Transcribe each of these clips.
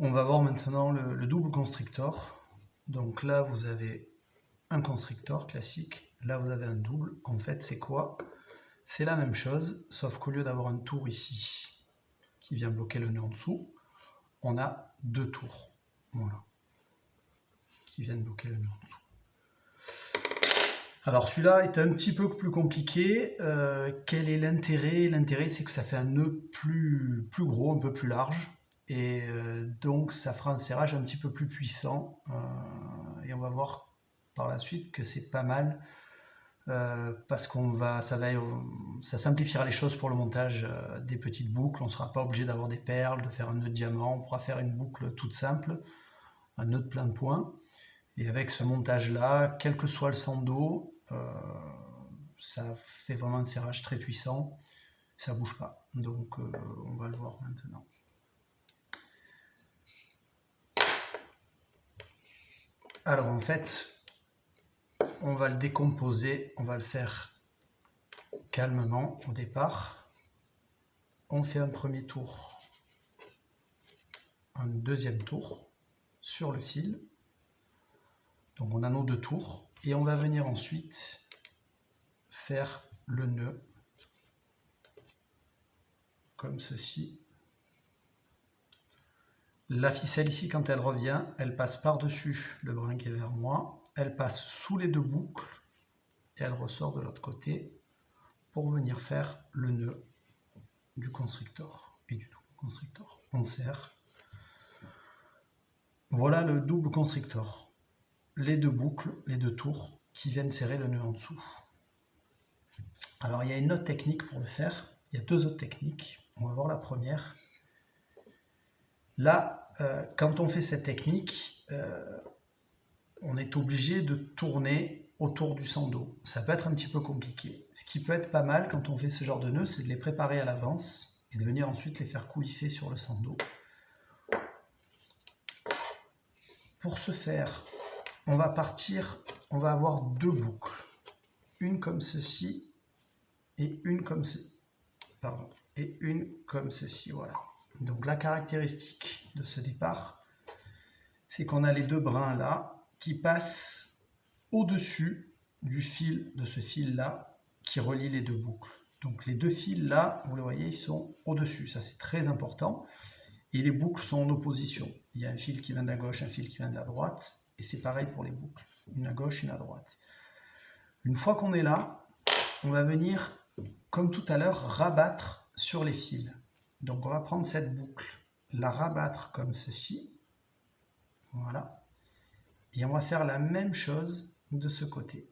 On va voir maintenant le double constrictor. Donc là, vous avez un constrictor classique. Là, vous avez un double. En fait, c'est quoi? C'est la même chose, sauf qu'au lieu d'avoir un tour ici qui vient bloquer le nœud en dessous, on a deux tours. Voilà. Qui viennent bloquer le nœud en dessous. Alors celui-là est un petit peu plus compliqué. Quel est l'intérêt? L'intérêt, c'est que ça fait un nœud plus gros, un peu plus large. Et donc ça fera un serrage un petit peu plus puissant. Et on va voir par la suite que c'est pas mal. Parce ça simplifiera les choses pour le montage des petites boucles. On ne sera pas obligé d'avoir des perles, de faire un nœud de diamant. On pourra faire une boucle toute simple, un nœud de plein de points. Et avec ce montage-là, quel que soit le sando, ça fait vraiment un serrage très puissant. Ça bouge pas. Donc on va le voir maintenant. Alors en fait, on va le décomposer, on va le faire calmement au départ. On fait un premier tour, un deuxième tour sur le fil. Donc on a nos deux tours et on va venir ensuite faire le nœud comme ceci. La ficelle ici, quand elle revient, elle passe par-dessus le brin qui est vers moi, elle passe sous les deux boucles et elle ressort de l'autre côté pour venir faire le nœud du constrictor et du double constrictor. On serre. Voilà le double constrictor. Les deux boucles, les deux tours qui viennent serrer le nœud en dessous. Alors il y a une autre technique pour le faire. Il y a deux autres techniques. On va voir la première. Là, quand on fait cette technique, on est obligé de tourner autour du sando. Ça peut être un petit peu compliqué. Ce qui peut être pas mal quand on fait ce genre de nœuds, c'est de les préparer à l'avance et de venir ensuite les faire coulisser sur le sando. Pour ce faire, on va avoir deux boucles. Une comme ceci et une comme ceci. Et une comme ceci, voilà. Donc la caractéristique de ce départ, c'est qu'on a les deux brins là qui passent au-dessus du fil, de ce fil là qui relie les deux boucles. Donc les deux fils là, vous le voyez, ils sont au-dessus, ça c'est très important. Et les boucles sont en opposition. Il y a un fil qui vient de la gauche, un fil qui vient de la droite, et c'est pareil pour les boucles, une à gauche, une à droite. Une fois qu'on est là, on va venir, comme tout à l'heure, rabattre sur les fils. Donc on va prendre cette boucle, la rabattre comme ceci, voilà, et on va faire la même chose de ce côté.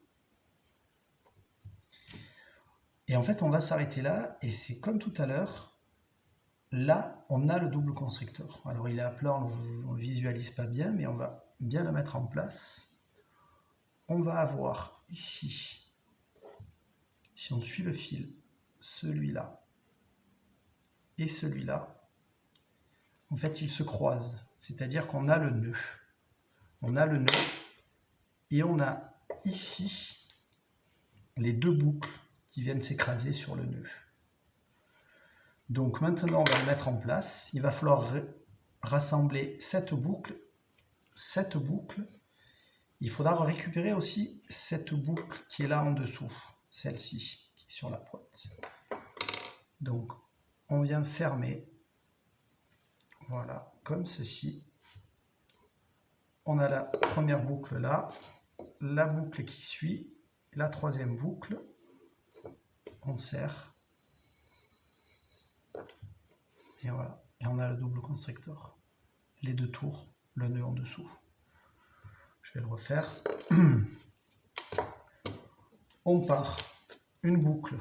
Et en fait on va s'arrêter là, et c'est comme tout à l'heure, là on a le double constrictor. Alors il est à plat, on ne le visualise pas bien, mais on va bien le mettre en place. On va avoir ici, si on suit le fil, celui-là et celui-là, en fait, ils se croisent. C'est-à-dire qu'on a le nœud. On a le nœud et on a ici les deux boucles qui viennent s'écraser sur le nœud. Donc maintenant, on va le mettre en place. Il va falloir rassembler cette boucle. Il faudra récupérer aussi cette boucle qui est là en dessous, celle-ci, qui est sur la pointe. Donc, on vient fermer, voilà, comme ceci. On a la première boucle là, la boucle qui suit, la troisième boucle, on serre, et voilà, et on a le double constrictor. Les deux tours, le nœud en dessous. Je vais le refaire. On part une boucle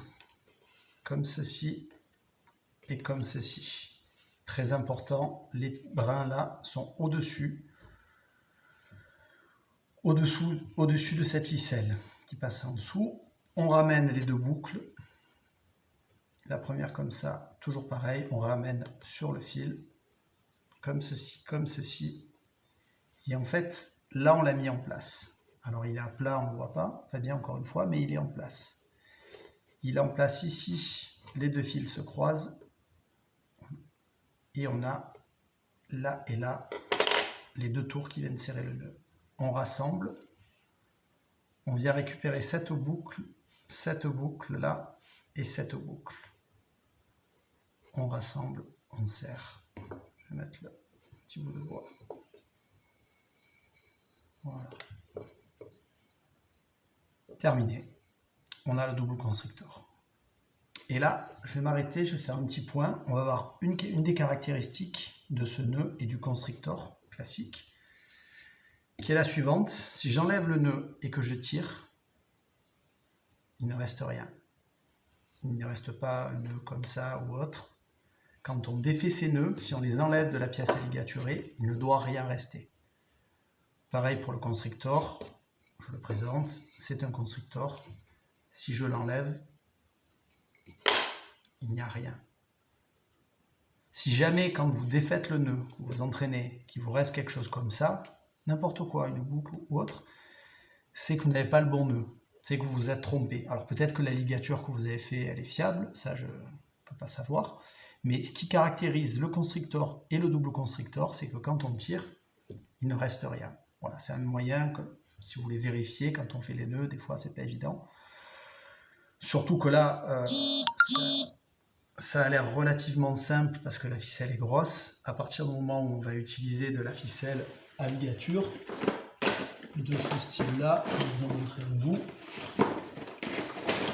comme ceci et comme ceci. Très important, les brins là sont au-dessus de cette ficelle qui passe en dessous. On ramène les deux boucles. La première comme ça, toujours pareil, on ramène sur le fil, comme ceci. Et en fait, là on l'a mis en place. Alors il est à plat, on ne le voit pas, très bien encore une fois, mais il est en place. Il est en place ici, les deux fils se croisent, et on a là et là, les deux tours qui viennent serrer le nœud. On rassemble, on vient récupérer cette boucle là et cette boucle. On rassemble, on serre. Je vais mettre là un petit bout de bois. Voilà. Terminé. On a le double constrictor. Et là, je vais m'arrêter, je vais faire un petit point. On va voir une des caractéristiques de ce nœud et du constrictor classique, qui est la suivante. Si j'enlève le nœud et que je tire, il ne reste rien. Il ne reste pas un nœud comme ça ou autre. Quand on défait ces nœuds, si on les enlève de la pièce à ligaturer, il ne doit rien rester. Pareil pour le constrictor, je le présente, c'est un constrictor. Si je l'enlève, il n'y a rien. Si jamais, quand vous défaites le nœud, vous vous entraînez, qu'il vous reste quelque chose comme ça, n'importe quoi, une boucle ou autre, c'est que vous n'avez pas le bon nœud, c'est que vous vous êtes trompé. Alors peut-être que la ligature que vous avez fait, elle est fiable, ça je ne peux pas savoir, mais ce qui caractérise le constrictor et le double constrictor, c'est que quand on tire, il ne reste rien. Voilà, c'est un moyen que, si vous voulez vérifier, quand on fait les nœuds, des fois c'est pas évident. Surtout que là, ça a l'air relativement simple parce que la ficelle est grosse. À partir du moment où on va utiliser de la ficelle à ligature, de ce style-là, je vais vous en montrer un bout,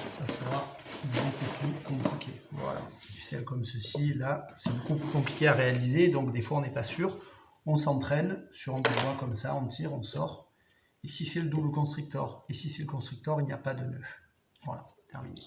ça sera beaucoup plus compliqué. Voilà, une ficelle comme ceci, là, c'est beaucoup plus compliqué à réaliser, donc des fois on n'est pas sûr. On s'entraîne sur un bois comme ça, on tire, on sort. Et si c'est le double constrictor, et si c'est le constrictor, il n'y a pas de nœud. Voilà, terminé.